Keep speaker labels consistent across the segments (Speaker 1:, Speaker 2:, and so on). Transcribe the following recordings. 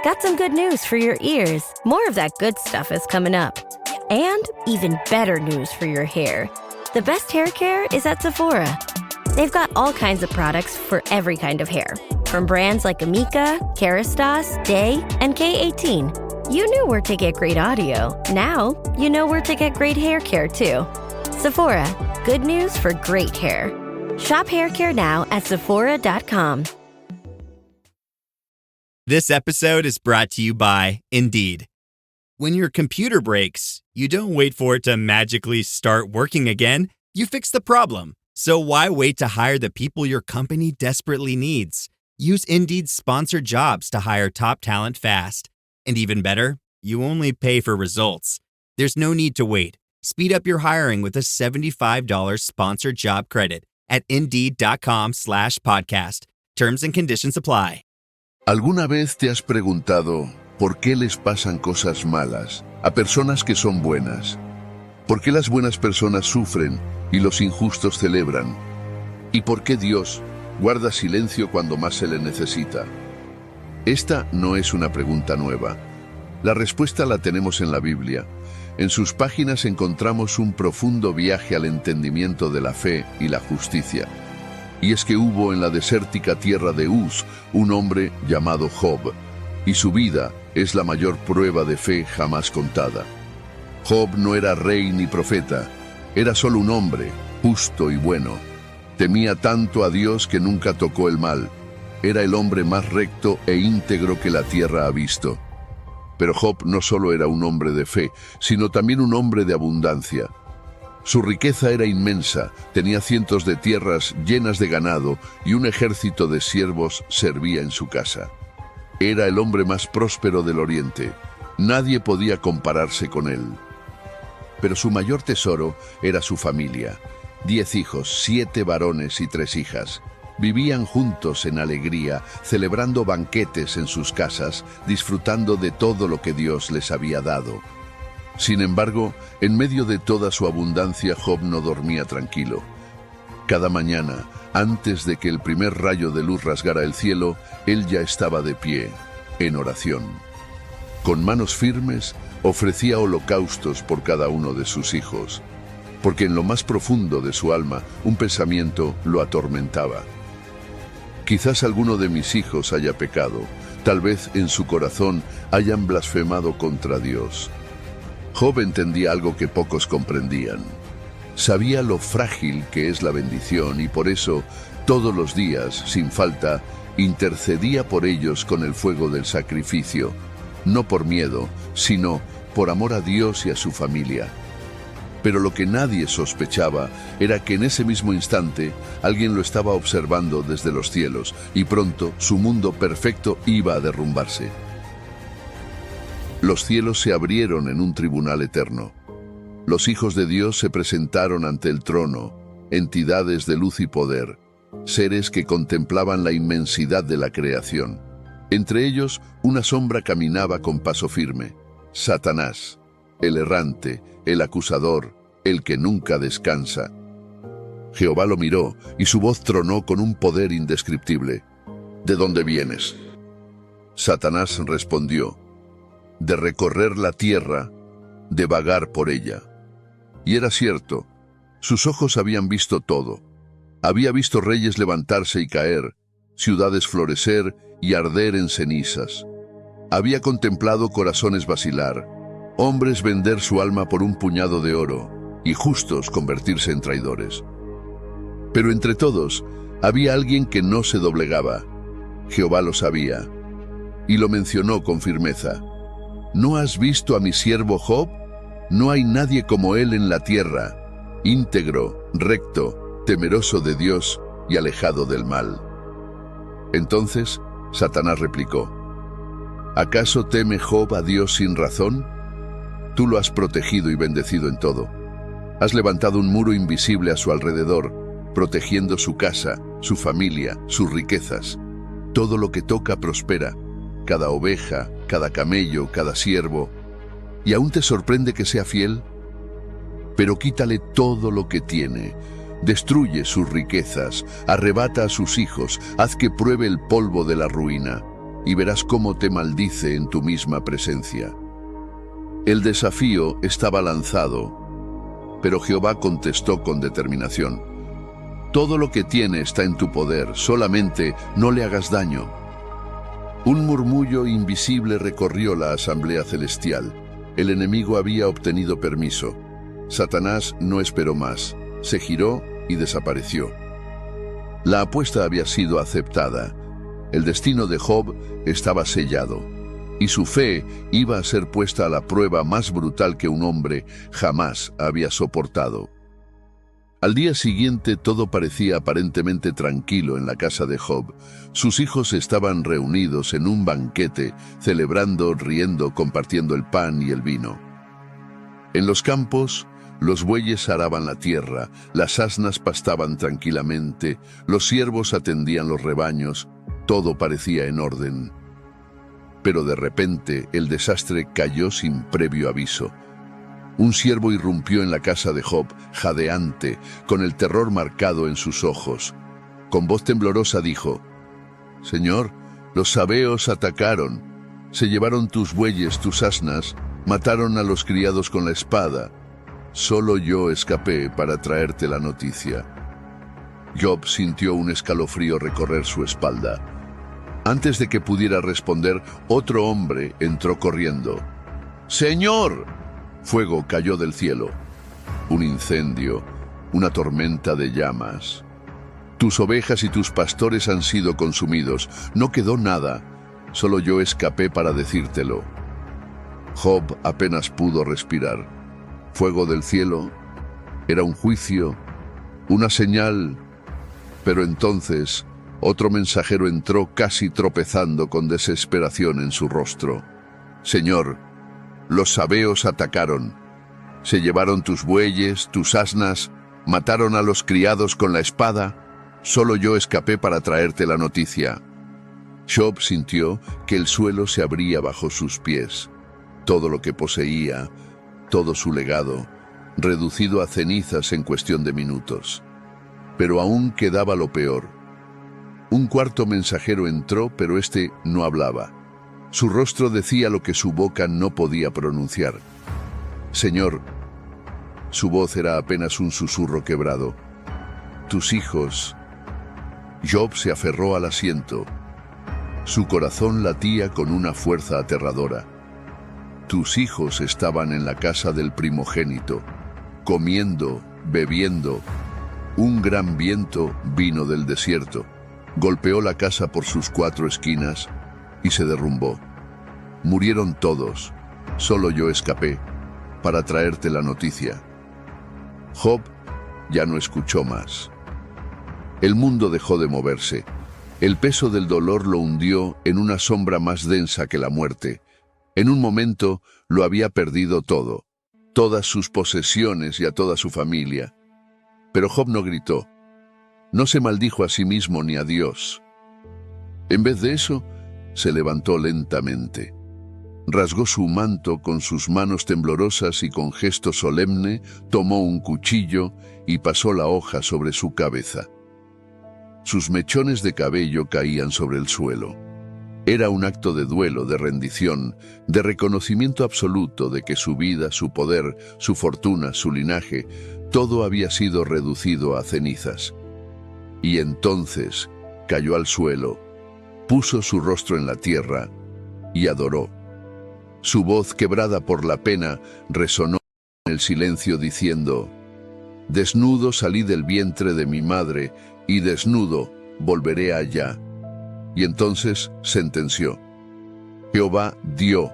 Speaker 1: got some good news for your ears. More of that good stuff is coming up. And even better news for your hair. The best hair care is at Sephora. They've got all kinds of products for every kind of hair. From brands like Amika, Kerastase, Day, and K18. You knew where to get great audio. Now, you know where to get great hair care too. Sephora, good news for great hair. Shop hair care now at Sephora.com.
Speaker 2: This episode is brought to you by Indeed. When your computer breaks, you don't wait for it to magically start working again. You fix the problem. So why wait to hire the people your company desperately needs? Use Indeed's sponsored jobs to hire top talent fast. And even better, you only pay for results. There's no need to wait. Speed up your hiring with a $75 sponsored job credit at Indeed.com/podcast. Terms and conditions apply.
Speaker 3: ¿Alguna vez te has preguntado por qué les pasan cosas malas a personas que son buenas? ¿Por qué las buenas personas sufren y los injustos celebran? ¿Y por qué Dios guarda silencio cuando más se le necesita? Esta no es una pregunta nueva. La respuesta la tenemos en la Biblia. En sus páginas encontramos un profundo viaje al entendimiento de la fe y la justicia. Y es que hubo en la desértica tierra de Uz un hombre llamado Job, y su vida es la mayor prueba de fe jamás contada. Job no era rey ni profeta, era solo un hombre, justo y bueno. Temía tanto a Dios que nunca tocó el mal. Era el hombre más recto e íntegro que la tierra ha visto. Pero Job no solo era un hombre de fe, sino también un hombre de abundancia. Su riqueza era inmensa, tenía cientos de tierras llenas de ganado y un ejército de siervos servía en su casa. Era el hombre más próspero del Oriente. Nadie podía compararse con él. Pero su mayor tesoro era su familia. 10 hijos, 7 varones y 3 hijas. Vivían juntos en alegría, celebrando banquetes en sus casas, disfrutando de todo lo que Dios les había dado. Sin embargo, en medio de toda su abundancia, Job no dormía tranquilo. Cada mañana, antes de que el primer rayo de luz rasgara el cielo, él ya estaba de pie, en oración. Con manos firmes, ofrecía holocaustos por cada uno de sus hijos, porque en lo más profundo de su alma, un pensamiento lo atormentaba. Quizás alguno de mis hijos haya pecado, tal vez en su corazón hayan blasfemado contra Dios. Job entendía algo que pocos comprendían. Sabía lo frágil que es la bendición y por eso, todos los días, sin falta, intercedía por ellos con el fuego del sacrificio, no por miedo, sino por amor a Dios y a su familia. Pero lo que nadie sospechaba era que en ese mismo instante alguien lo estaba observando desde los cielos y pronto su mundo perfecto iba a derrumbarse. Los cielos se abrieron en un tribunal eterno. Los hijos de Dios se presentaron ante el trono, entidades de luz y poder, seres que contemplaban la inmensidad de la creación. Entre ellos, una sombra caminaba con paso firme: Satanás, el errante, el acusador, el que nunca descansa. Jehová lo miró y su voz tronó con un poder indescriptible. ¿De dónde vienes? Satanás respondió: de recorrer la tierra, de vagar por ella. Y era cierto, sus ojos habían visto todo. Había visto reyes levantarse y caer, ciudades florecer y arder en cenizas. Había contemplado corazones vacilar, hombres vender su alma por un puñado de oro, y justos convertirse en traidores. Pero entre todos, había alguien que no se doblegaba. Jehová lo sabía, y lo mencionó con firmeza. ¿No has visto a mi siervo Job? No hay nadie como él en la tierra, íntegro, recto, temeroso de Dios y alejado del mal. Entonces, Satanás replicó: ¿acaso teme Job a Dios sin razón? Tú lo has protegido y bendecido en todo. Has levantado un muro invisible a su alrededor, protegiendo su casa, su familia, sus riquezas. Todo lo que toca prospera, cada oveja, cada camello, cada siervo. ¿Y aún te sorprende que sea fiel? Pero quítale todo lo que tiene, destruye sus riquezas, arrebata a sus hijos, haz que pruebe el polvo de la ruina. y verás cómo te maldice en tu misma presencia. El desafío estaba lanzado, pero Jehová contestó con determinación: todo lo que tiene está en tu poder, solamente no le hagas daño. Un murmullo invisible recorrió la asamblea celestial. El enemigo había obtenido permiso. Satanás no esperó más, se giró y desapareció. La apuesta había sido aceptada. El destino de Job estaba sellado, y su fe iba a ser puesta a la prueba más brutal que un hombre jamás había soportado. Al día siguiente todo parecía aparentemente tranquilo en la casa de Job. Sus hijos estaban reunidos en un banquete, celebrando, riendo, compartiendo el pan y el vino. En los campos, los bueyes araban la tierra, las asnas pastaban tranquilamente, los siervos atendían los rebaños, todo parecía en orden. Pero de repente el desastre cayó sin previo aviso. Un siervo irrumpió en la casa de Job, jadeante, con el terror marcado en sus ojos. Con voz temblorosa dijo: «Señor, los sabeos atacaron, se llevaron tus bueyes, tus asnas, mataron a los criados con la espada. Solo yo escapé para traerte la noticia». Job sintió un escalofrío recorrer su espalda. Antes de que pudiera responder, otro hombre entró corriendo. «¡Señor!». Fuego cayó del cielo. Un incendio, una tormenta de llamas. Tus ovejas y tus pastores han sido consumidos. No quedó nada. Solo yo escapé para decírtelo. Job apenas pudo respirar. Fuego del cielo. Era un juicio, una señal. Pero entonces otro mensajero entró casi tropezando con desesperación en su rostro. «Señor, los sabeos atacaron. Se llevaron tus bueyes, tus asnas, mataron a los criados con la espada. Solo yo escapé para traerte la noticia». Job sintió que el suelo se abría bajo sus pies. Todo lo que poseía, todo su legado, reducido a cenizas en cuestión de minutos. Pero aún quedaba lo peor. Un cuarto mensajero entró, pero este no hablaba. Su rostro decía lo que su boca no podía pronunciar. «Señor», su voz era apenas un susurro quebrado, «tus hijos». Job se aferró al asiento. Su corazón latía con una fuerza aterradora. Tus hijos estaban en la casa del primogénito, comiendo, bebiendo. Un gran viento vino del desierto, golpeó la casa por sus 4 esquinas y se derrumbó. Murieron todos, solo yo escapé para traerte la noticia. Job ya no escuchó más. El mundo dejó de moverse. El peso del dolor lo hundió en una sombra más densa que la muerte. En un momento lo había perdido todo, todas sus posesiones y a toda su familia. Pero Job no gritó, no se maldijo a sí mismo ni a Dios. En vez de eso, se levantó lentamente. Rasgó su manto con sus manos temblorosas y con gesto solemne tomó un cuchillo y pasó la hoja sobre su cabeza. Sus mechones de cabello caían sobre el suelo. Era un acto de duelo, de rendición, de reconocimiento absoluto de que su vida, su poder, su fortuna, su linaje, todo había sido reducido a cenizas. Y entonces cayó al suelo, puso su rostro en la tierra y adoró. Su voz, quebrada por la pena, resonó en el silencio diciendo: «Desnudo salí del vientre de mi madre, y desnudo volveré allá». Y entonces sentenció: «Jehová dio,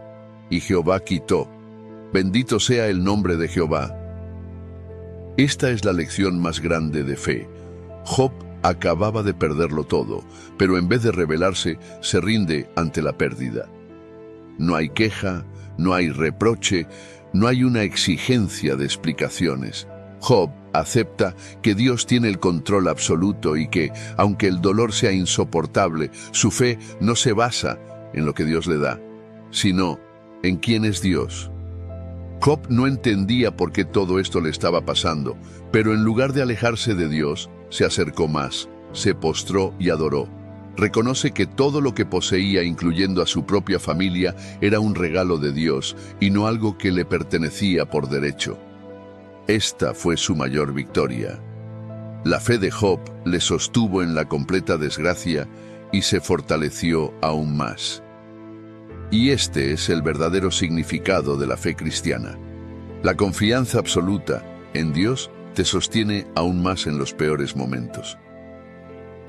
Speaker 3: y Jehová quitó. Bendito sea el nombre de Jehová». Esta es la lección más grande de fe. Job acababa de perderlo todo, pero en vez de rebelarse, se rinde ante la pérdida. No hay queja, no hay reproche, no hay una exigencia de explicaciones. Job acepta que Dios tiene el control absoluto y que, aunque el dolor sea insoportable, su fe no se basa en lo que Dios le da, sino en quién es Dios. Job no entendía por qué todo esto le estaba pasando, pero en lugar de alejarse de Dios, se acercó más, se postró y adoró. Reconoce que todo lo que poseía, incluyendo a su propia familia, era un regalo de Dios y no algo que le pertenecía por derecho. Esta fue su mayor victoria. La fe de Job le sostuvo en la completa desgracia y se fortaleció aún más. Y este es el verdadero significado de la fe cristiana. La confianza absoluta en Dios te sostiene aún más en los peores momentos.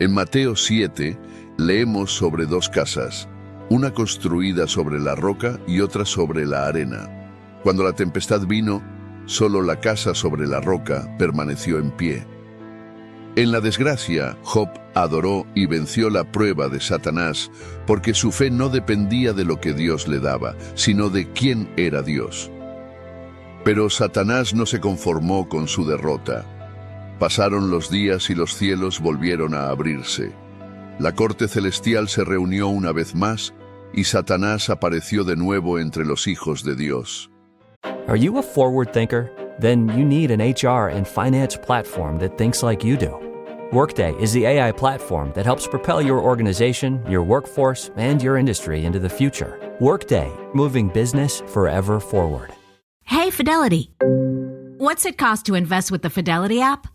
Speaker 3: En Mateo 7 leemos sobre dos casas, una construida sobre la roca y otra sobre la arena. Cuando la tempestad vino, solo la casa sobre la roca permaneció en pie. En la desgracia, Job adoró y venció la prueba de Satanás porque su fe no dependía de lo que Dios le daba, sino de quién era Dios. Pero Satanás no se conformó con su derrota. Pasaron los días y los cielos volvieron a abrirse. La corte celestial se reunió una vez más y Satanás apareció de nuevo entre los hijos de Dios.
Speaker 4: Are you a forward thinker? Then you need an HR and finance platform that thinks like you do. Workday is the AI platform that helps propel your organization, your workforce, and your industry into the future. Workday, moving business forever forward.
Speaker 5: Hey, Fidelity. What's it cost to invest with the Fidelity app?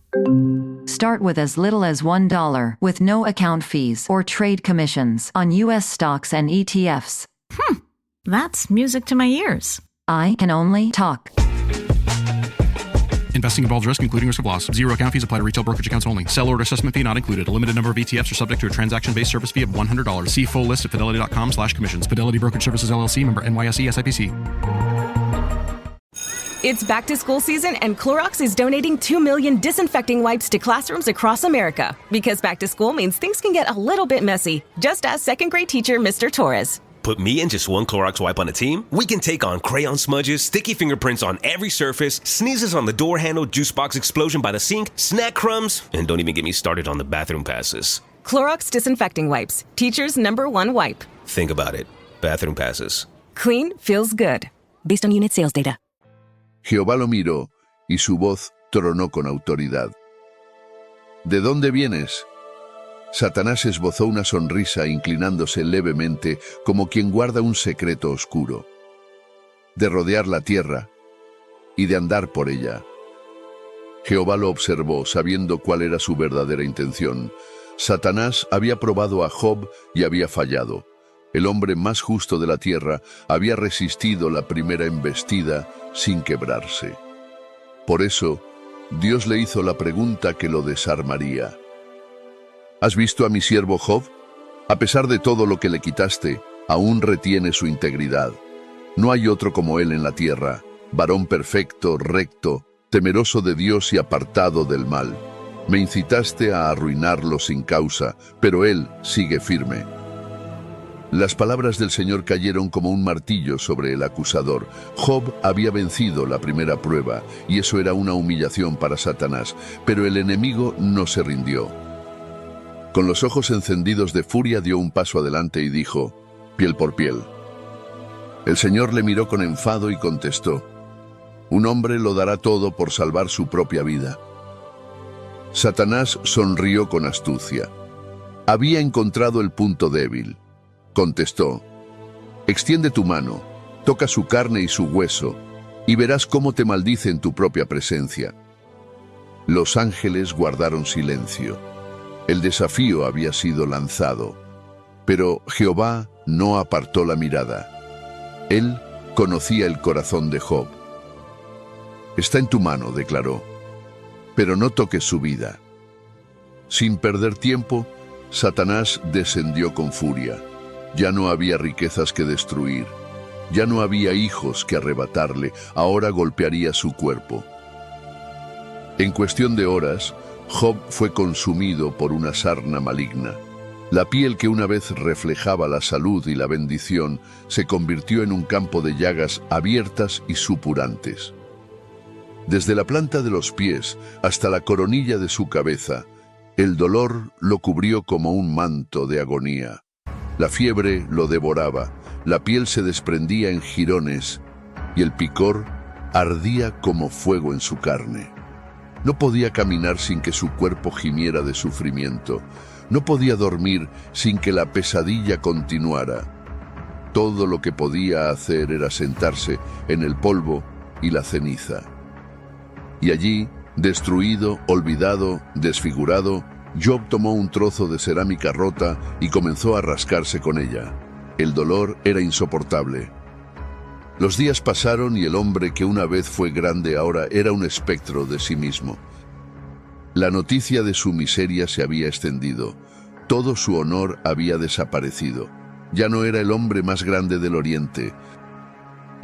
Speaker 6: Start with as little as $1 with no account fees or trade commissions on U.S. stocks and ETFs.
Speaker 5: That's music to my ears.
Speaker 6: I can only talk.
Speaker 7: Investing involves risk, including risk of loss. Zero account fees apply to retail brokerage accounts only. Sell order assessment fee not included. A limited number of ETFs are subject to a transaction-based service fee of $100. See full list at fidelity.com/commissions. Fidelity Brokerage Services, LLC, member NYSE, SIPC.
Speaker 8: It's back to school season, and Clorox is donating 2 million disinfecting wipes to classrooms across America. Because back to school means things can get a little bit messy. Just ask second grade teacher Mr. Torres.
Speaker 9: Put me and just one Clorox wipe on a team, we can take on crayon smudges, sticky fingerprints on every surface, sneezes on the door handle, juice box explosion by the sink, snack crumbs, and don't even get me started on the bathroom passes.
Speaker 8: Clorox disinfecting wipes, teacher's #1 wipe.
Speaker 9: Think about it. Bathroom passes.
Speaker 8: Clean feels good. Based on unit sales data.
Speaker 3: Jehová lo miró y su voz tronó con autoridad. ¿De dónde vienes? Satanás esbozó una sonrisa inclinándose levemente como quien guarda un secreto oscuro. De rodear la tierra y de andar por ella. Jehová lo observó, sabiendo cuál era su verdadera intención. Satanás había probado a Job y había fallado. El hombre más justo de la tierra había resistido la primera embestida sin quebrarse. Por eso, Dios le hizo la pregunta que lo desarmaría. ¿Has visto a mi siervo Job? A pesar de todo lo que le quitaste, aún retiene su integridad. No hay otro como él en la tierra, varón perfecto, recto, temeroso de Dios y apartado del mal. Me incitaste a arruinarlo sin causa, pero él sigue firme. Las palabras del Señor cayeron como un martillo sobre el acusador. Job había vencido la primera prueba, y eso era una humillación para Satanás, pero el enemigo no se rindió. Con los ojos encendidos de furia dio un paso adelante y dijo, piel por piel. El Señor le miró con enfado y contestó, un hombre lo dará todo por salvar su propia vida. Satanás sonrió con astucia. Había encontrado el punto débil. Contestó, extiende tu mano, toca su carne y su hueso, y verás cómo te maldice en tu propia presencia. Los ángeles guardaron silencio. El desafío había sido lanzado, pero Jehová no apartó la mirada. Él conocía el corazón de Job. Está en tu mano, declaró, pero no toques su vida. Sin perder tiempo, Satanás descendió con furia. Ya no había riquezas que destruir, ya no había hijos que arrebatarle, ahora golpearía su cuerpo. En cuestión de horas, Job fue consumido por una sarna maligna. La piel que una vez reflejaba la salud y la bendición se convirtió en un campo de llagas abiertas y supurantes. Desde la planta de los pies hasta la coronilla de su cabeza, el dolor lo cubrió como un manto de agonía. La fiebre lo devoraba, la piel se desprendía en jirones y el picor ardía como fuego en su carne. No podía caminar sin que su cuerpo gimiera de sufrimiento. No podía dormir sin que la pesadilla continuara. Todo lo que podía hacer era sentarse en el polvo y la ceniza. Y allí, destruido, olvidado, desfigurado, Job tomó un trozo de cerámica rota y comenzó a rascarse con ella. El dolor era insoportable. Los días pasaron y el hombre que una vez fue grande ahora era un espectro de sí mismo. La noticia de su miseria se había extendido. Todo su honor había desaparecido. Ya no era el hombre más grande del Oriente.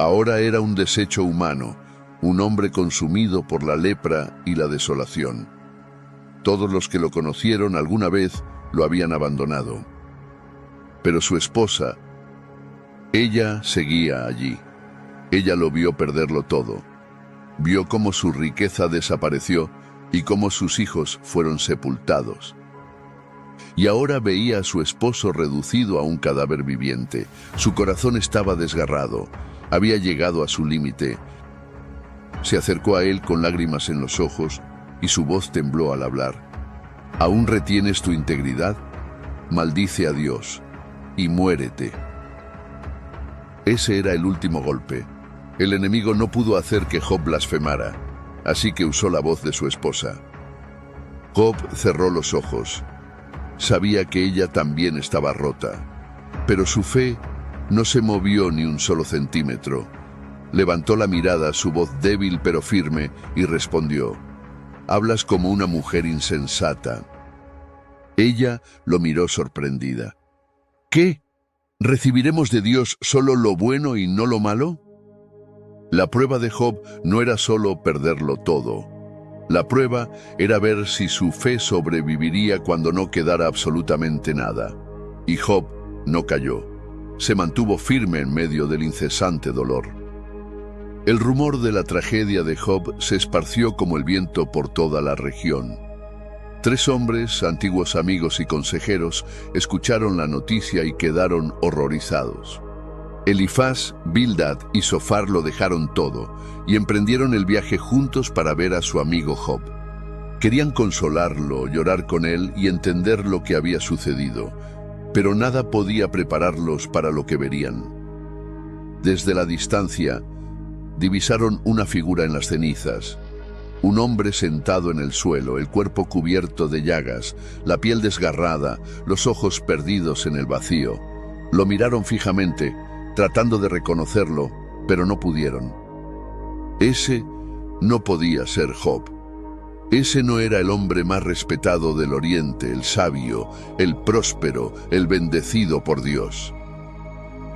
Speaker 3: Ahora era un desecho humano, un hombre consumido por la lepra y la desolación. Todos los que lo conocieron alguna vez lo habían abandonado. Pero su esposa, ella seguía allí. Ella lo vio perderlo todo. Vio cómo su riqueza desapareció y cómo sus hijos fueron sepultados. Y ahora veía a su esposo reducido a un cadáver viviente. Su corazón estaba desgarrado. Había llegado a su límite. Se acercó a él con lágrimas en los ojos y su voz tembló al hablar. ¿Aún retienes tu integridad? Maldice a Dios y muérete. Ese era el último golpe. El enemigo no pudo hacer que Job blasfemara, así que usó la voz de su esposa. Job cerró los ojos. Sabía que ella también estaba rota, pero su fe no se movió ni un solo centímetro. Levantó la mirada, su voz débil pero firme, y respondió: «Hablas como una mujer insensata». Ella lo miró sorprendida. «¿Qué? ¿Recibiremos de Dios solo lo bueno y no lo malo?». La prueba de Job no era solo perderlo todo. La prueba era ver si su fe sobreviviría cuando no quedara absolutamente nada. Y Job no cayó. Se mantuvo firme en medio del incesante dolor. El rumor de la tragedia de Job se esparció como el viento por toda la región. 3 hombres, antiguos amigos y consejeros, escucharon la noticia y quedaron horrorizados. Elifaz, Bildad y Zofar lo dejaron todo y emprendieron el viaje juntos para ver a su amigo Job. Querían consolarlo, llorar con él y entender lo que había sucedido, pero nada podía prepararlos para lo que verían. Desde la distancia, divisaron una figura en las cenizas. Un hombre sentado en el suelo, el cuerpo cubierto de llagas, la piel desgarrada, los ojos perdidos en el vacío. Lo miraron fijamente, tratando de reconocerlo, pero no pudieron. Ese no podía ser Job. Ese no era el hombre más respetado del Oriente, el sabio, el próspero, el bendecido por Dios.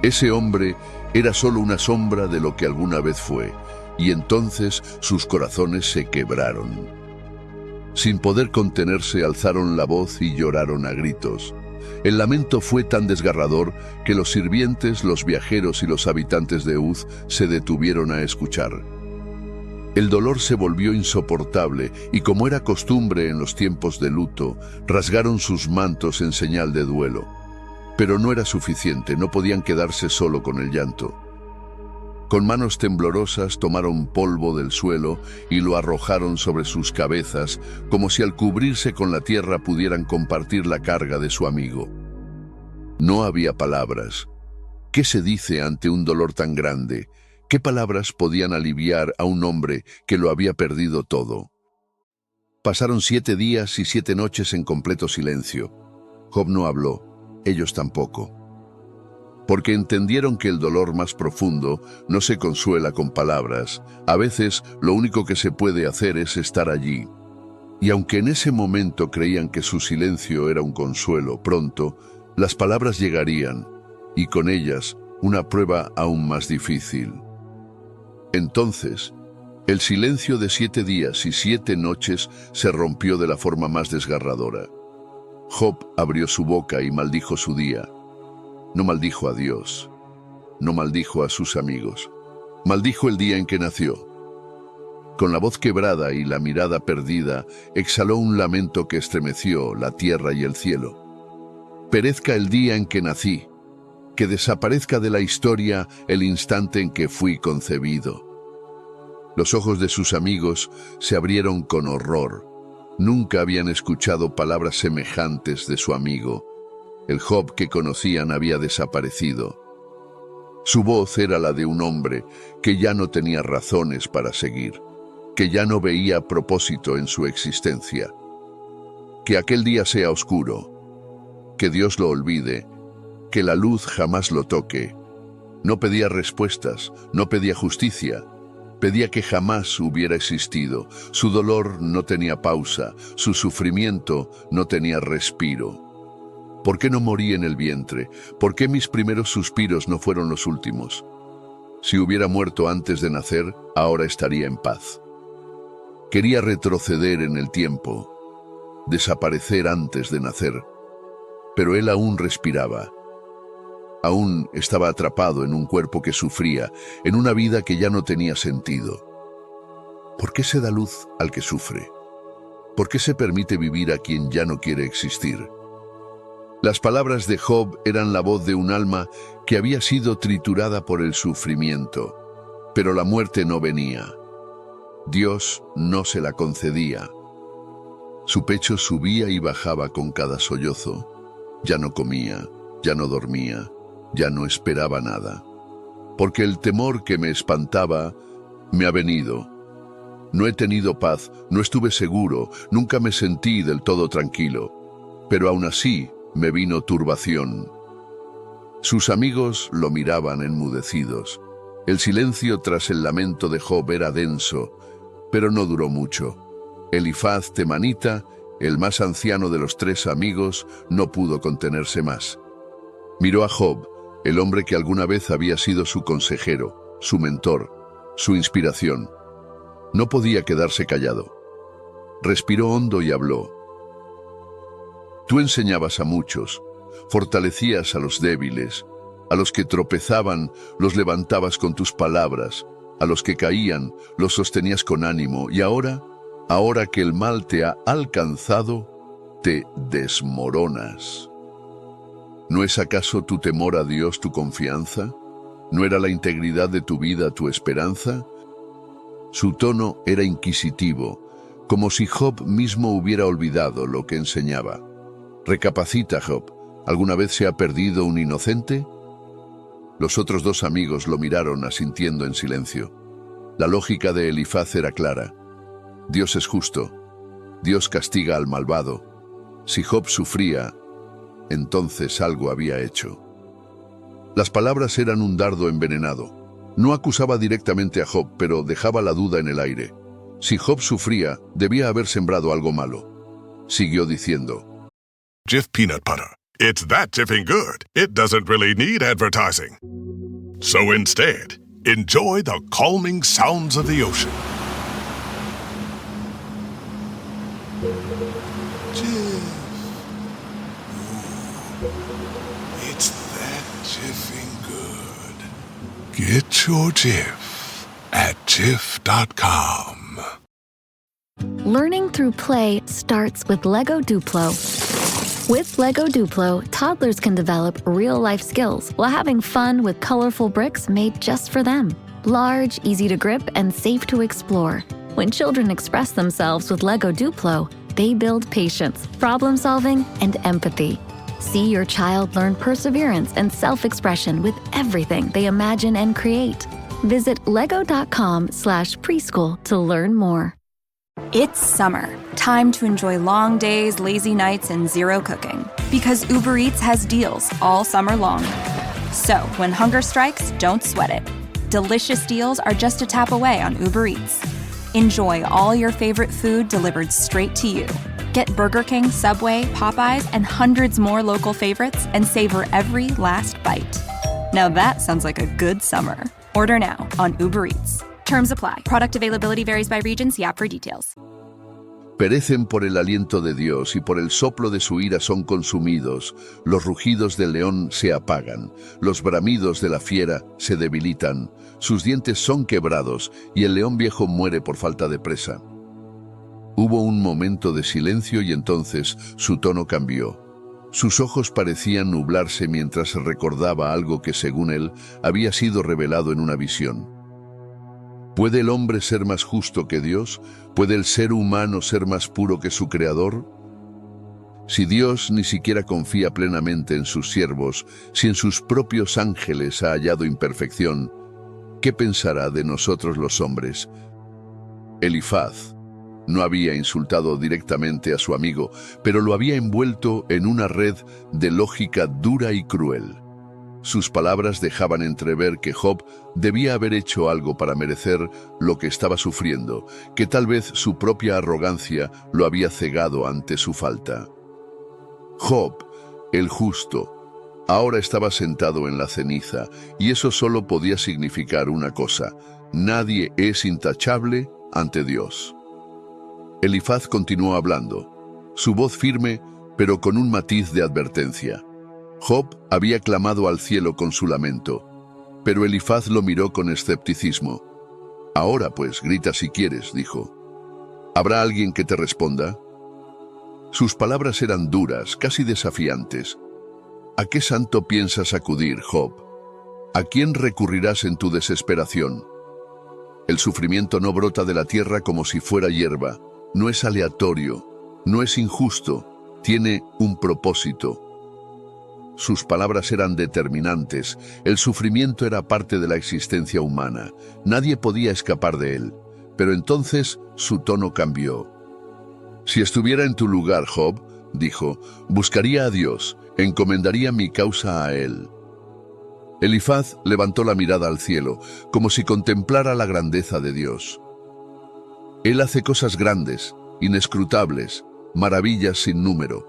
Speaker 3: Ese hombre era solo una sombra de lo que alguna vez fue, y entonces sus corazones se quebraron. Sin poder contenerse, alzaron la voz y lloraron a gritos. El lamento fue tan desgarrador que los sirvientes, los viajeros y los habitantes de Uz se detuvieron a escuchar. El dolor se volvió insoportable y, como era costumbre en los tiempos de luto, rasgaron sus mantos en señal de duelo. Pero no era suficiente, no podían quedarse solo con el llanto. Con manos temblorosas tomaron polvo del suelo y lo arrojaron sobre sus cabezas, como si al cubrirse con la tierra pudieran compartir la carga de su amigo. No había palabras. ¿Qué se dice ante un dolor tan grande? ¿Qué palabras podían aliviar a un hombre que lo había perdido todo? Pasaron 7 días y 7 noches en completo silencio. Job no habló, ellos tampoco. Porque entendieron que el dolor más profundo no se consuela con palabras. A veces lo único que se puede hacer es estar allí. Y aunque en ese momento creían que su silencio era un consuelo, pronto las palabras llegarían, y con ellas una prueba aún más difícil. Entonces, el silencio de 7 días y 7 noches se rompió de la forma más desgarradora. Job abrió su boca y maldijo su día. No maldijo a Dios, no maldijo a sus amigos, maldijo el día en que nació. Con la voz quebrada y la mirada perdida, exhaló un lamento que estremeció la tierra y el cielo. Perezca el día en que nací, que desaparezca de la historia el instante en que fui concebido. Los ojos de sus amigos se abrieron con horror. Nunca habían escuchado palabras semejantes de su amigo. El Job que conocían había desaparecido. Su voz era la de un hombre que ya no tenía razones para seguir, que ya no veía propósito en su existencia. Que aquel día sea oscuro, que Dios lo olvide, que la luz jamás lo toque. No pedía respuestas, no pedía justicia, pedía que jamás hubiera existido. Su dolor no tenía pausa, su sufrimiento no tenía respiro. ¿Por qué no morí en el vientre? ¿Por qué mis primeros suspiros no fueron los últimos? Si hubiera muerto antes de nacer, ahora estaría en paz. Quería retroceder en el tiempo, desaparecer antes de nacer, pero él aún respiraba. Aún estaba atrapado en un cuerpo que sufría, en una vida que ya no tenía sentido. ¿Por qué se da luz al que sufre? ¿Por qué se permite vivir a quien ya no quiere existir? Las palabras de Job eran la voz de un alma que había sido triturada por el sufrimiento, pero la muerte no venía. Dios no se la concedía. Su pecho subía y bajaba con cada sollozo. Ya no comía, ya no dormía, ya no esperaba nada. Porque el temor que me espantaba me ha venido. No he tenido paz, no estuve seguro, nunca me sentí del todo tranquilo. Pero aún así me vino turbación. Sus amigos lo miraban enmudecidos. El silencio tras el lamento de Job era denso, pero no duró mucho. Elifaz temanita, el más anciano de los 3 amigos, no pudo contenerse más. Miró a Job, el hombre que alguna vez había sido su consejero, su mentor, su inspiración. No podía quedarse callado. Respiró hondo y habló. Tú enseñabas a muchos, fortalecías a los débiles, a los que tropezaban los levantabas con tus palabras, a los que caían los sostenías con ánimo, y ahora que el mal te ha alcanzado, te desmoronas. ¿No es acaso tu temor a Dios tu confianza? ¿No era la integridad de tu vida tu esperanza? Su tono era inquisitivo, como si Job mismo hubiera olvidado lo que enseñaba. Recapacita, Job. ¿Alguna vez se ha perdido un inocente? Los otros 2 amigos lo miraron asintiendo en silencio. La lógica de Elifaz era clara. Dios es justo. Dios castiga al malvado. Si Job sufría, entonces algo había hecho. Las palabras eran un dardo envenenado. No acusaba directamente a Job, pero dejaba la duda en el aire. Si Job sufría, debía haber sembrado algo malo. Siguió diciendo.
Speaker 10: Jif peanut butter. It's that jiffing good, it doesn't really need advertising. So instead, enjoy the calming sounds of the ocean. Jif. Ooh, it's that jiffing good. Get your Jif at Jif.com.
Speaker 11: Learning through play starts with Lego Duplo. With Lego Duplo, toddlers can develop real-life skills while having fun with colorful bricks made just for them. Large, easy to grip, and safe to explore. When children express themselves with Lego Duplo, they build patience, problem-solving, and empathy. See your child learn perseverance and self-expression with everything they imagine and create. Visit lego.com/preschool to learn more.
Speaker 12: It's summer. Time to enjoy long days, lazy nights, and zero cooking. Because Uber Eats has deals all summer long. So, when hunger strikes, don't sweat it. Delicious deals are just a tap away on Uber Eats. Enjoy all your favorite food delivered straight to you. Get Burger King, Subway, Popeyes, and hundreds more local favorites and savor every last bite. Now that sounds like a good summer. Order now on Uber Eats. Terms apply. Product availability varies by region. See app for details.
Speaker 3: Perecen por el aliento de Dios y por el soplo de su ira son consumidos. Los rugidos del león se apagan. Los bramidos de la fiera se debilitan. Sus dientes son quebrados y el león viejo muere por falta de presa. Hubo un momento de silencio y entonces su tono cambió. Sus ojos parecían nublarse mientras recordaba algo que, según él, había sido revelado en una visión. ¿Puede el hombre ser más justo que Dios? ¿Puede el ser humano ser más puro que su Creador? Si Dios ni siquiera confía plenamente en sus siervos, si en sus propios ángeles ha hallado imperfección, ¿qué pensará de nosotros los hombres? Elifaz no había insultado directamente a su amigo, pero lo había envuelto en una red de lógica dura y cruel. Sus palabras dejaban entrever que Job debía haber hecho algo para merecer lo que estaba sufriendo, que tal vez su propia arrogancia lo había cegado ante su falta. Job, el justo, ahora estaba sentado en la ceniza, y eso solo podía significar una cosa: nadie es intachable ante Dios. Elifaz continuó hablando, su voz firme, pero con un matiz de advertencia. Job había clamado al cielo con su lamento, pero Elifaz lo miró con escepticismo. Ahora pues, grita si quieres, dijo. ¿Habrá alguien que te responda? Sus palabras eran duras, casi desafiantes. ¿A qué santo piensas acudir, Job? ¿A quién recurrirás en tu desesperación? El sufrimiento no brota de la tierra como si fuera hierba. No es aleatorio, no es injusto, tiene un propósito. Sus palabras eran determinantes. El sufrimiento era parte de la existencia humana. Nadie podía escapar de él. Pero entonces su tono cambió. Si estuviera en tu lugar, Job, dijo, buscaría a Dios, encomendaría mi causa a él. Elifaz levantó la mirada al cielo, como si contemplara la grandeza de Dios. Él hace cosas grandes, inescrutables, maravillas sin número.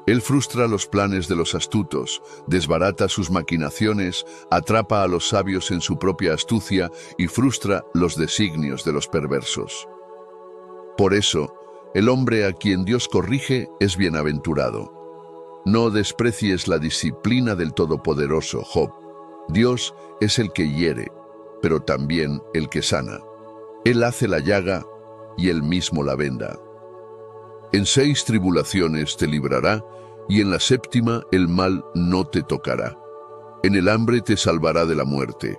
Speaker 3: Él frustra los planes de los astutos, desbarata sus maquinaciones, atrapa a los sabios en su propia astucia y frustra los designios de los perversos. Por eso, el hombre a quien Dios corrige es bienaventurado. No desprecies la disciplina del Todopoderoso, Job. Dios es el que hiere, pero también el que sana. Él hace la llaga y él mismo la venda. En 6 tribulaciones te librará, y en la 7ª el mal no te tocará. En el hambre te salvará de la muerte.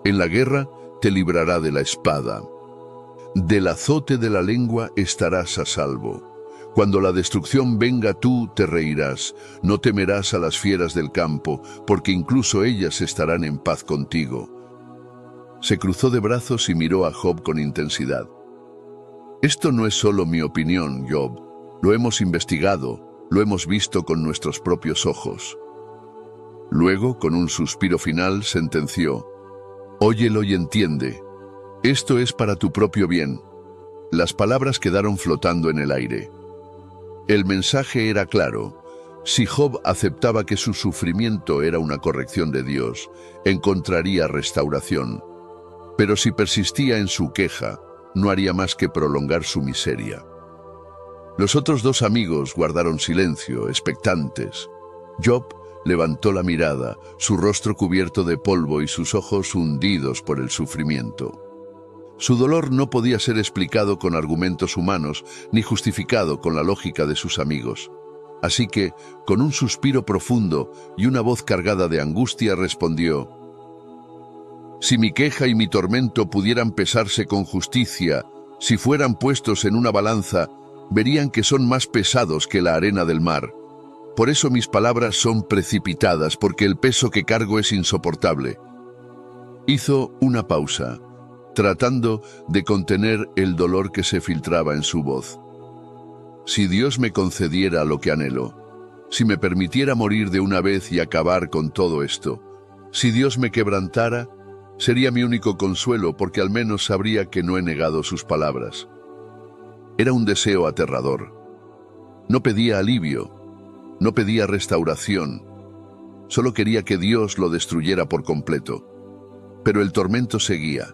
Speaker 3: En la guerra te librará de la espada. Del azote de la lengua estarás a salvo. Cuando la destrucción venga tú te reirás, no temerás a las fieras del campo, porque incluso ellas estarán en paz contigo. Se cruzó de brazos y miró a Job con intensidad. Esto no es solo mi opinión, Job. Lo hemos investigado, lo hemos visto con nuestros propios ojos. Luego, con un suspiro final, sentenció, óyelo y entiende. Esto es para tu propio bien. Las palabras quedaron flotando en el aire. El mensaje era claro. Si Job aceptaba que su sufrimiento era una corrección de Dios, encontraría restauración. Pero si persistía en su queja, no haría más que prolongar su miseria. Los otros 2 amigos guardaron silencio, expectantes. Job levantó la mirada, su rostro cubierto de polvo y sus ojos hundidos por el sufrimiento. Su dolor no podía ser explicado con argumentos humanos ni justificado con la lógica de sus amigos. Así que, con un suspiro profundo y una voz cargada de angustia, respondió, si mi queja y mi tormento pudieran pesarse con justicia, si fueran puestos en una balanza, verían que son más pesados que la arena del mar. Por eso mis palabras son precipitadas, porque el peso que cargo es insoportable. Hizo una pausa, tratando de contener el dolor que se filtraba en su voz. Si Dios me concediera lo que anhelo, si me permitiera morir de una vez y acabar con todo esto, si Dios me quebrantara, sería mi único consuelo, porque al menos sabría que no he negado sus palabras. Era un deseo aterrador. No pedía alivio, no pedía restauración, solo quería que Dios lo destruyera por completo. Pero el tormento seguía,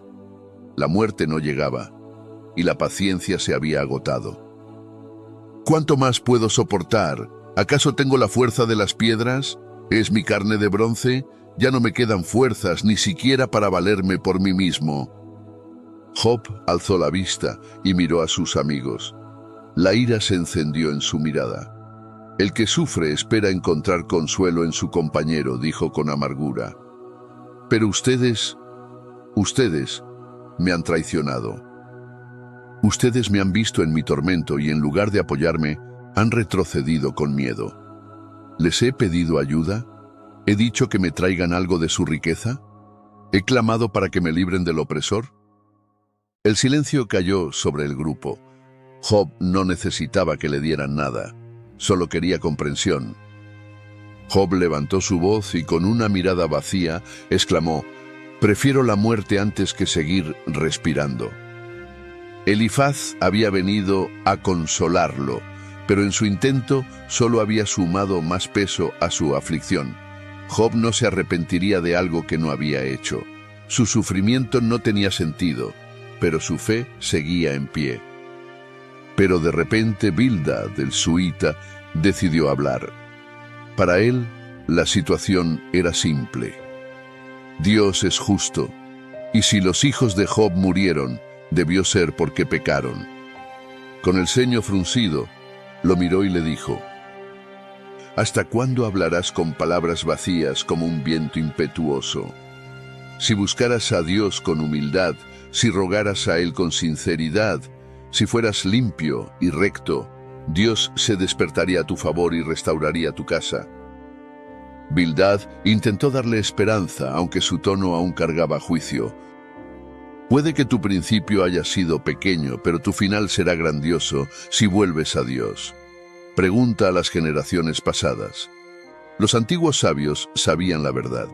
Speaker 3: la muerte no llegaba, y la paciencia se había agotado. ¿Cuánto más puedo soportar? ¿Acaso tengo la fuerza de las piedras? ¿Es mi carne de bronce? Ya no me quedan fuerzas ni siquiera para valerme por mí mismo. Job alzó la vista y miró a sus amigos. La ira se encendió en su mirada. El que sufre espera encontrar consuelo en su compañero, dijo con amargura. Pero ustedes me han traicionado. Ustedes me han visto en mi tormento y en lugar de apoyarme, han retrocedido con miedo. ¿Les he pedido ayuda? ¿He dicho que me traigan algo de su riqueza? ¿He clamado para que me libren del opresor? El silencio cayó sobre el grupo. Job no necesitaba que le dieran nada, solo quería comprensión. Job levantó su voz y con una mirada vacía exclamó: «Prefiero la muerte antes que seguir respirando». Elifaz había venido a consolarlo, pero en su intento solo había sumado más peso a su aflicción. Job no se arrepentiría de algo que no había hecho. Su sufrimiento no tenía sentido, pero su fe seguía en pie. Pero de repente Bildad, el suita, decidió hablar. Para él, la situación era simple. Dios es justo, y si los hijos de Job murieron, debió ser porque pecaron. Con el ceño fruncido, lo miró y le dijo: ¿Hasta cuándo hablarás con palabras vacías como un viento impetuoso? Si buscaras a Dios con humildad, si rogaras a Él con sinceridad, si fueras limpio y recto, Dios se despertaría a tu favor y restauraría tu casa. Bildad intentó darle esperanza, aunque su tono aún cargaba juicio. Puede que tu principio haya sido pequeño, pero tu final será grandioso si vuelves a Dios. Pregunta a las generaciones pasadas. Los antiguos sabios sabían la verdad.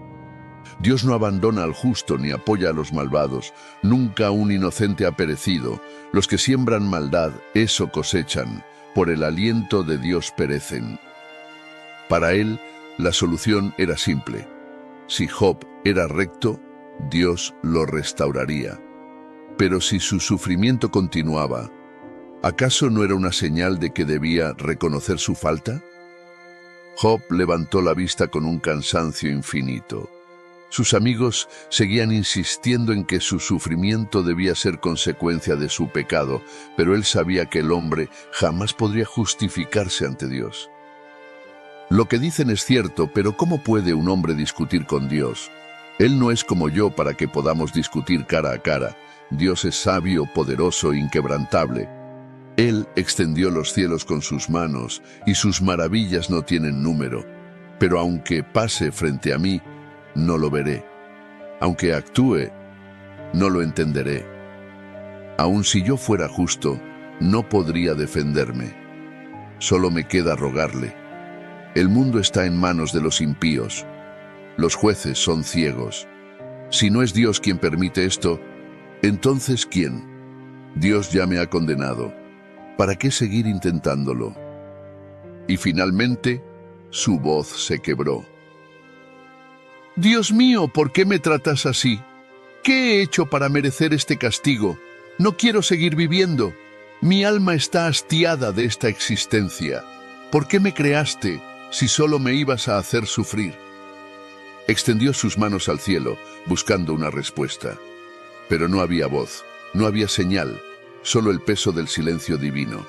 Speaker 3: Dios no abandona al justo ni apoya a los malvados. Nunca un inocente ha perecido. Los que siembran maldad, eso cosechan. Por el aliento de Dios perecen. Para él, la solución era simple. Si Job era recto, Dios lo restauraría. Pero si su sufrimiento continuaba, ¿acaso no era una señal de que debía reconocer su falta? Job levantó la vista con un cansancio infinito. Sus amigos seguían insistiendo en que su sufrimiento debía ser consecuencia de su pecado, pero él sabía que el hombre jamás podría justificarse ante Dios. Lo que dicen es cierto, pero ¿cómo puede un hombre discutir con Dios? Él no es como yo para que podamos discutir cara a cara. Dios es sabio, poderoso, inquebrantable. Él extendió los cielos con sus manos, y sus maravillas no tienen número. Pero aunque pase frente a mí, no lo veré. Aunque actúe, no lo entenderé. Aun si yo fuera justo, no podría defenderme. Solo me queda rogarle. El mundo está en manos de los impíos. Los jueces son ciegos. Si no es Dios quien permite esto, entonces ¿quién? Dios ya me ha condenado. ¿Para qué seguir intentándolo? Y finalmente, su voz se quebró. Dios mío, ¿por qué me tratas así? ¿Qué he hecho para merecer este castigo? No quiero seguir viviendo. Mi alma está hastiada de esta existencia. ¿Por qué me creaste si solo me ibas a hacer sufrir? Extendió sus manos al cielo, buscando una respuesta. Pero no había voz, no había señal, solo el peso del silencio divino.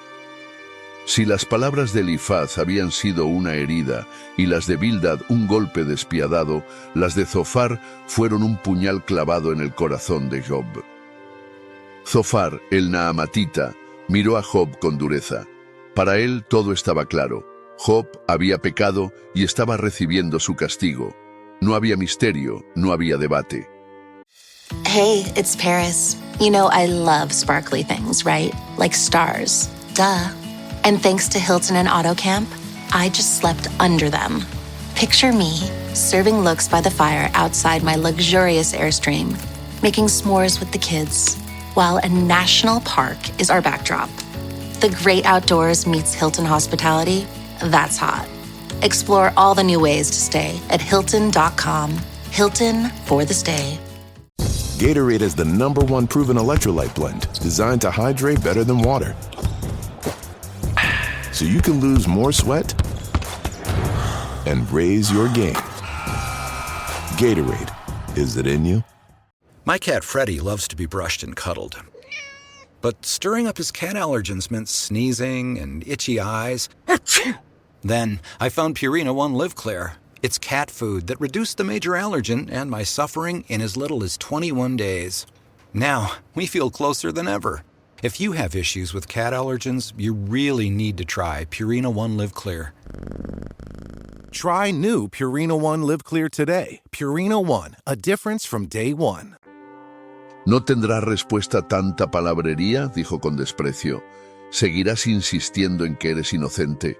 Speaker 3: Si las palabras de Elifaz habían sido una herida y las de Bildad un golpe despiadado, las de Zofar fueron un puñal clavado en el corazón de Job. Zofar, el naamatita, miró a Job con dureza. Para él todo estaba claro. Job había pecado y estaba recibiendo su castigo. No había misterio, no había debate.
Speaker 13: Hey, it's Paris. You know I love sparkly things, right? Like stars. Duh. And thanks to Hilton and AutoCamp, I just slept under them. Picture me, serving looks by the fire outside my luxurious Airstream, making s'mores with the kids, while a national park is our backdrop. The great outdoors meets Hilton hospitality. That's hot. Explore all the new ways to stay at Hilton.com. Hilton for the stay.
Speaker 14: Gatorade is the #1 proven electrolyte blend designed to hydrate better than water. So you can lose more sweat and raise your game. Gatorade, is it in you?
Speaker 15: My cat Freddie loves to be brushed and cuddled. But stirring up his cat allergens meant sneezing and itchy eyes. Then I found Purina One Live Clear. It's cat food that reduced the major allergen and my suffering in as little as 21 days. Now, we feel closer than ever. If you have issues with cat allergens, you really need to try Purina One Live Clear.
Speaker 16: Try new Purina One Live Clear today. Purina One, a difference from day one.
Speaker 3: No tendrá respuesta tanta palabrería, dijo con desprecio. Seguirás insistiendo en que eres inocente.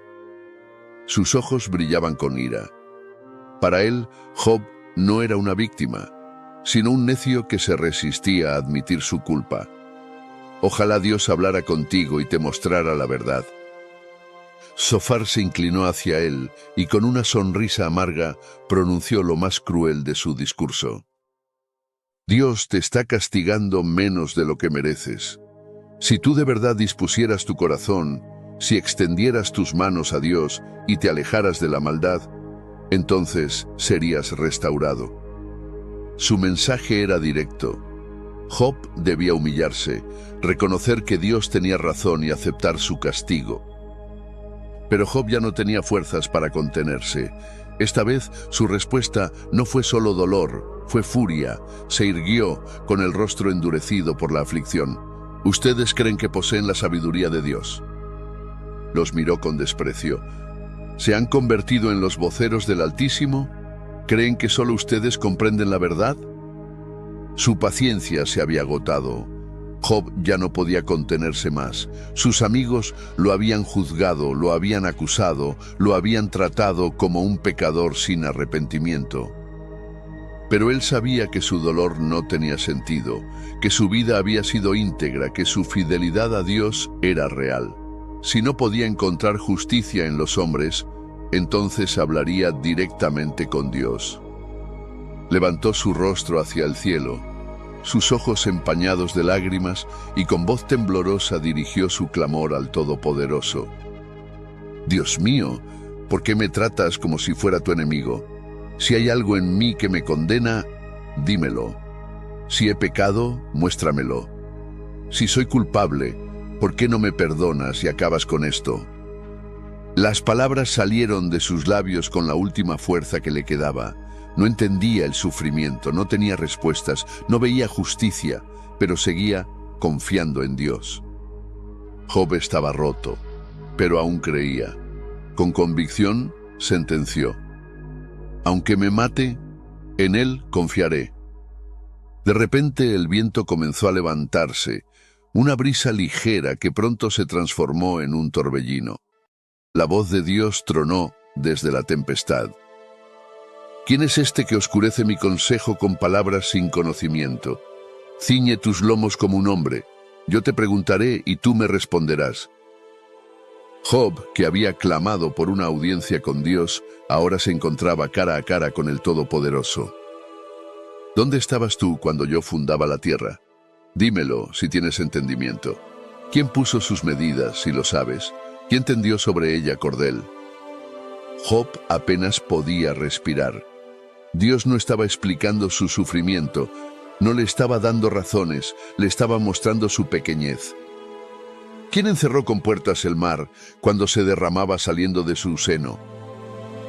Speaker 3: Sus ojos brillaban con ira. Para él, Job no era una víctima, sino un necio que se resistía a admitir su culpa. Ojalá Dios hablara contigo y te mostrara la verdad. Zofar se inclinó hacia él y con una sonrisa amarga pronunció lo más cruel de su discurso. Dios te está castigando menos de lo que mereces. Si tú de verdad dispusieras tu corazón, si extendieras tus manos a Dios y te alejaras de la maldad, entonces serías restaurado. Su mensaje era directo. Job debía humillarse, reconocer que Dios tenía razón y aceptar su castigo. Pero Job ya no tenía fuerzas para contenerse. Esta vez su respuesta no fue solo dolor, fue furia. Se irguió con el rostro endurecido por la aflicción. ¿Ustedes creen que poseen la sabiduría de Dios? Los miró con desprecio. ¿Se han convertido en los voceros del Altísimo? ¿Creen que solo ustedes comprenden la verdad? Su paciencia se había agotado. Job ya no podía contenerse más. Sus amigos lo habían juzgado, lo habían acusado, lo habían tratado como un pecador sin arrepentimiento. Pero él sabía que su dolor no tenía sentido, que su vida había sido íntegra, que su fidelidad a Dios era real. Si no podía encontrar justicia en los hombres, entonces hablaría directamente con Dios. Levantó su rostro hacia el cielo, sus ojos empañados de lágrimas, y con voz temblorosa dirigió su clamor al Todopoderoso. Dios mío, ¿por qué me tratas como si fuera tu enemigo? Si hay algo en mí que me condena, dímelo. Si he pecado, muéstramelo. Si soy culpable, ¿por qué no me perdonas y acabas con esto? Las palabras salieron de sus labios con la última fuerza que le quedaba. No entendía el sufrimiento, no tenía respuestas, no veía justicia, pero seguía confiando en Dios. Job estaba roto, pero aún creía. Con convicción, sentenció: aunque me mate, en él confiaré. De repente el viento comenzó a levantarse, una brisa ligera que pronto se transformó en un torbellino. La voz de Dios tronó desde la tempestad. ¿Quién es este que oscurece mi consejo con palabras sin conocimiento? Ciñe tus lomos como un hombre. Yo te preguntaré y tú me responderás. Job, que había clamado por una audiencia con Dios, ahora se encontraba cara a cara con el Todopoderoso. ¿Dónde estabas tú cuando yo fundaba la tierra? Dímelo, si tienes entendimiento. ¿Quién puso sus medidas, si lo sabes? ¿Quién tendió sobre ella cordel? Job apenas podía respirar. Dios no estaba explicando su sufrimiento, no le estaba dando razones, le estaba mostrando su pequeñez. ¿Quién encerró con puertas el mar cuando se derramaba saliendo de su seno?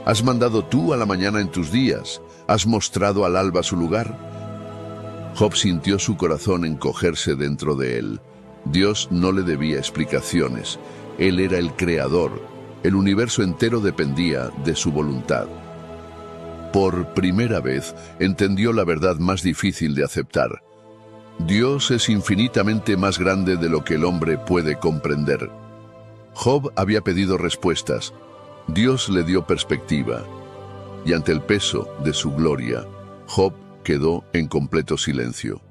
Speaker 3: ¿Has mandado tú a la mañana en tus días? ¿Has mostrado al alba su lugar? Job sintió su corazón encogerse dentro de él. Dios no le debía explicaciones. Él era el creador. El universo entero dependía de su voluntad. Por primera vez entendió la verdad más difícil de aceptar. Dios es infinitamente más grande de lo que el hombre puede comprender. Job había pedido respuestas. Dios le dio perspectiva. Y ante el peso de su gloria, Job quedó en completo silencio.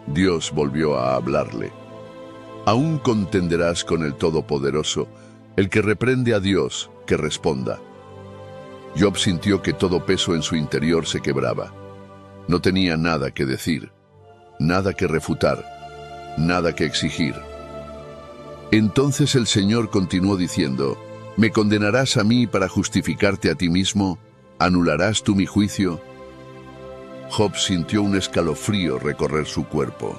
Speaker 3: Dios volvió a hablarle. Aún contenderás con el Todopoderoso. El que reprende a Dios, que responda. Job sintió que todo peso en su interior se quebraba. No tenía nada que decir, nada que refutar, nada que exigir. Entonces el Señor continuó diciendo: ¿me condenarás a mí para justificarte a ti mismo? ¿Anularás tú mi juicio? Job sintió un escalofrío recorrer su cuerpo.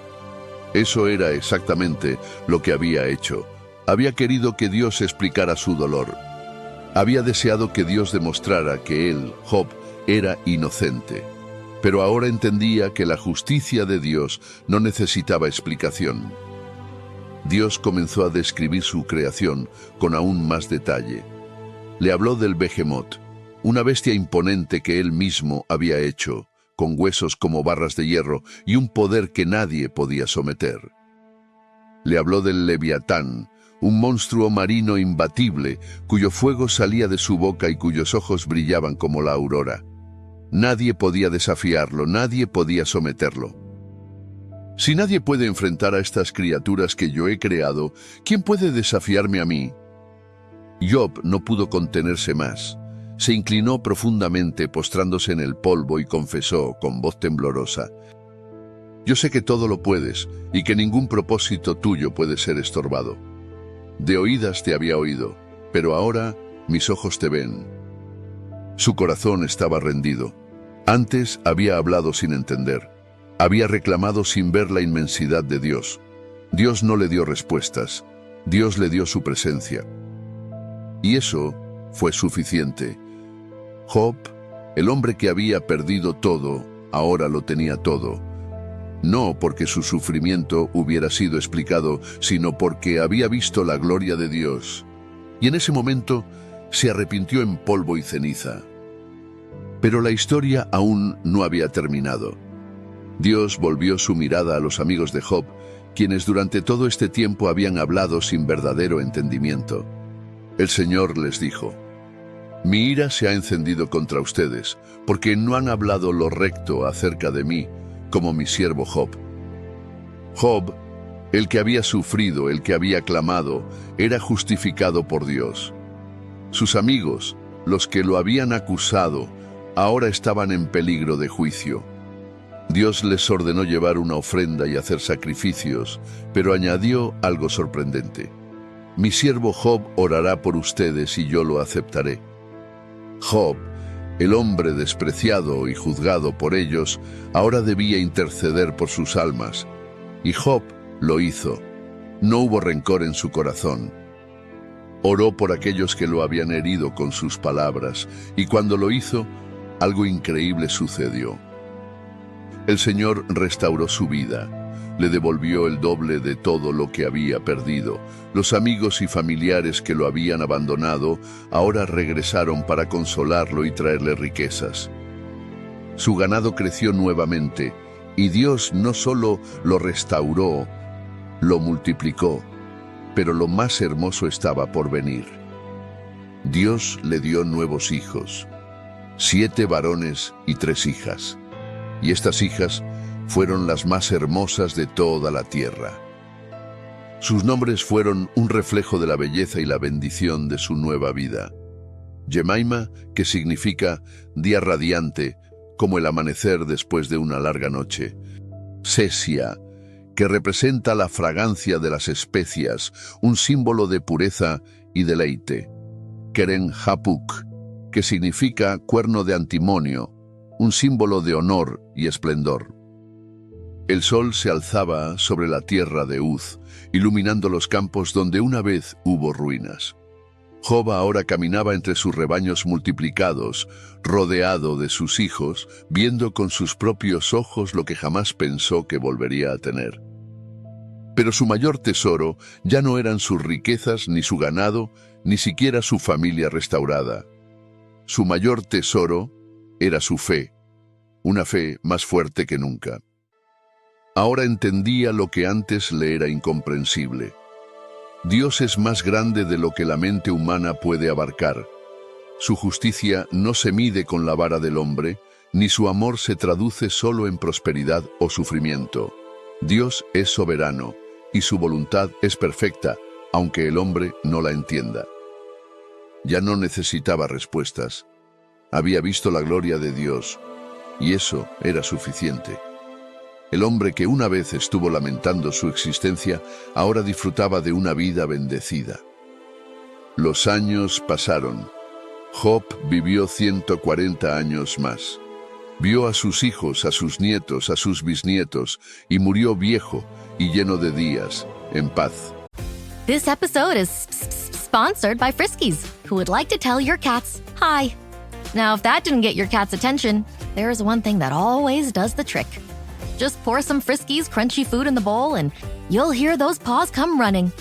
Speaker 3: Eso era exactamente lo que había hecho. Había querido que Dios explicara su dolor. Había deseado que Dios demostrara que él, Job, era inocente. pero ahora entendía que la justicia de Dios no necesitaba explicación. Dios comenzó a describir su creación con aún más detalle. Le habló del Behemoth, una bestia imponente que él mismo había hecho, con huesos como barras de hierro y un poder que nadie podía someter. Le habló del Leviatán, un monstruo marino imbatible, cuyo fuego salía de su boca y cuyos ojos brillaban como la aurora. Nadie podía desafiarlo, nadie podía someterlo. Si nadie puede enfrentar a estas criaturas que yo he creado, ¿quién puede desafiarme a mí? Job no pudo contenerse más. Se inclinó profundamente, postrándose en el polvo, y confesó con voz temblorosa: Yo sé que todo lo puedes, y que ningún propósito tuyo puede ser estorbado. De oídas te había oído, pero ahora mis ojos te ven. Su corazón estaba rendido. Antes había hablado sin entender. Había reclamado sin ver la inmensidad de Dios. Dios no le dio respuestas. Dios le dio su presencia. Y eso fue suficiente. Job, el hombre que había perdido todo, ahora lo tenía todo. No porque su sufrimiento hubiera sido explicado, sino porque había visto la gloria de Dios. Y en ese momento se arrepintió en polvo y ceniza. Pero la historia aún no había terminado. Dios volvió su mirada a los amigos de Job, quienes durante todo este tiempo habían hablado sin verdadero entendimiento. El Señor les dijo: Mi ira se ha encendido contra ustedes, porque no han hablado lo recto acerca de mí, como mi siervo Job. Job, el que había sufrido, el que había clamado, era justificado por Dios. Sus amigos, los que lo habían acusado, ahora estaban en peligro de juicio. Dios les ordenó llevar una ofrenda y hacer sacrificios, pero añadió algo sorprendente: Mi siervo Job orará por ustedes y yo lo aceptaré. Job, el hombre despreciado y juzgado por ellos, ahora debía interceder por sus almas. Y Job lo hizo. No hubo rencor en su corazón. Oró por aquellos que lo habían herido con sus palabras, y cuando lo hizo, algo increíble sucedió. El Señor restauró su vida. Le devolvió el doble de todo lo que había perdido. Los amigos y familiares que lo habían abandonado ahora regresaron para consolarlo y traerle riquezas. Su ganado creció nuevamente, y Dios no solo lo restauró, lo multiplicó, pero lo más hermoso estaba por venir. Dios le dio nuevos hijos, 7 varones y 3 hijas, y estas hijas fueron las más hermosas de toda la tierra. Sus nombres fueron un reflejo de la belleza y la bendición de su nueva vida. Jemima, que significa día radiante, como el amanecer después de una larga noche. Sesia, que representa la fragancia de las especias, un símbolo de pureza y deleite. Keren Hapuk, que significa cuerno de antimonio, un símbolo de honor y esplendor. El sol se alzaba sobre la tierra de Uz, iluminando los campos donde una vez hubo ruinas. Job ahora caminaba entre sus rebaños multiplicados, rodeado de sus hijos, viendo con sus propios ojos lo que jamás pensó que volvería a tener. Pero su mayor tesoro ya no eran sus riquezas, ni su ganado, ni siquiera su familia restaurada. Su mayor tesoro era su fe, una fe más fuerte que nunca. Ahora entendía lo que antes le era incomprensible. Dios es más grande de lo que la mente humana puede abarcar. Su justicia no se mide con la vara del hombre, ni su amor se traduce solo en prosperidad o sufrimiento. Dios es soberano, y su voluntad es perfecta, aunque el hombre no la entienda. Ya no necesitaba respuestas. Había visto la gloria de Dios, y eso era suficiente. El hombre que una vez estuvo lamentando su existencia, ahora disfrutaba de una vida bendecida. Los años pasaron. Job vivió 140 años más. Vio a sus hijos, a sus nietos, a sus bisnietos, y murió viejo y lleno de días, en paz.
Speaker 1: This episode is sponsored by Friskies, who would like to tell your cats hi. Now, if that didn't get your cat's attention,
Speaker 17: there's one thing that always does the trick. Just pour some Friskies crunchy food in the bowl and you'll hear those paws come running.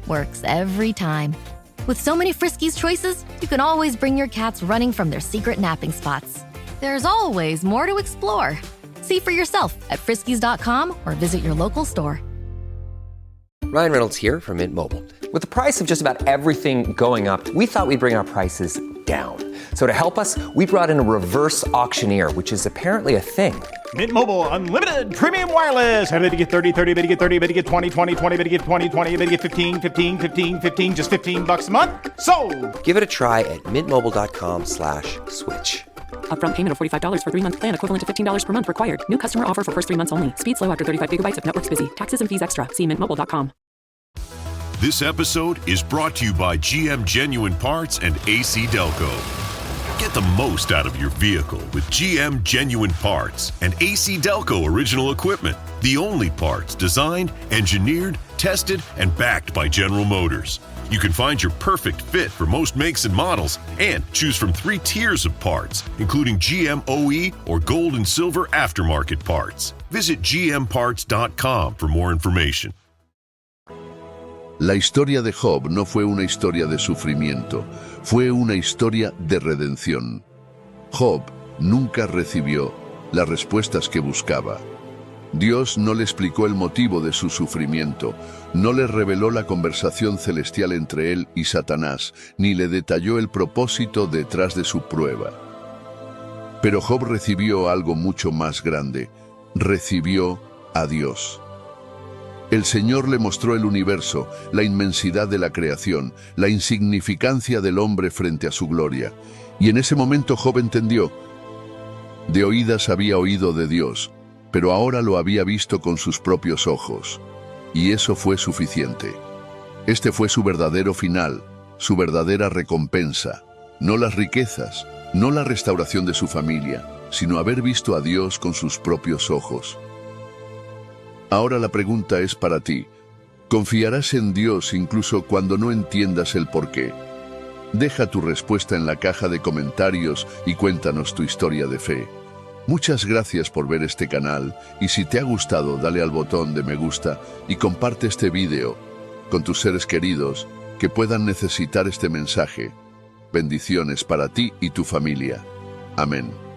Speaker 17: Works every time. With so many Friskies choices, you can always bring your cats running from their secret napping spots. There's always more to explore. See for yourself at friskies.com or visit your local store.
Speaker 18: Ryan Reynolds here from Mint Mobile. With the price of just about everything going up, we thought we'd bring our prices down. So to help us, we brought in a reverse auctioneer, which is apparently a thing.
Speaker 19: Mint Mobile Unlimited Premium Wireless. How to get 30, 30, how to get 30, how to get 20, 20, 20, how to get 20, 20, how to get 15, 15, 15, 15, just $15 a month? Sold!
Speaker 18: Give it a try at mintmobile.com/switch.
Speaker 20: Upfront payment of $45 for 3-month plan, equivalent to $15 per month required. New customer offer for first 3 months only. Speed slow after 35 gigabytes if network's busy. Taxes and fees extra. See mintmobile.com.
Speaker 21: This episode is brought to you by GM Genuine Parts and AC Delco. Get the most out of your vehicle with GM Genuine Parts and AC Delco original equipment. The only parts designed, engineered, tested, and backed by General Motors. You can find your perfect fit for most makes and models and choose from 3 tiers of parts, including GM OE or gold and silver aftermarket parts. Visit gmparts.com for more information.
Speaker 3: La historia de Job no fue una historia de sufrimiento, fue una historia de redención. Job nunca recibió las respuestas que buscaba. Dios no le explicó el motivo de su sufrimiento, no le reveló la conversación celestial entre él y Satanás, ni le detalló el propósito detrás de su prueba. Pero Job recibió algo mucho más grande, recibió a Dios. El Señor le mostró el universo, la inmensidad de la creación, la insignificancia del hombre frente a su gloria. Y en ese momento Job entendió. De oídas había oído de Dios, pero ahora lo había visto con sus propios ojos. Y eso fue suficiente. Este fue su verdadero final, su verdadera recompensa. No las riquezas, no la restauración de su familia, sino haber visto a Dios con sus propios ojos. Ahora la pregunta es para ti. ¿Confiarás en Dios incluso cuando no entiendas el porqué? Deja tu respuesta en la caja de comentarios y cuéntanos tu historia de fe. Muchas gracias por ver este canal y si te ha gustado dale al botón de me gusta y comparte este video con tus seres queridos que puedan necesitar este mensaje. Bendiciones para ti y tu familia. Amén.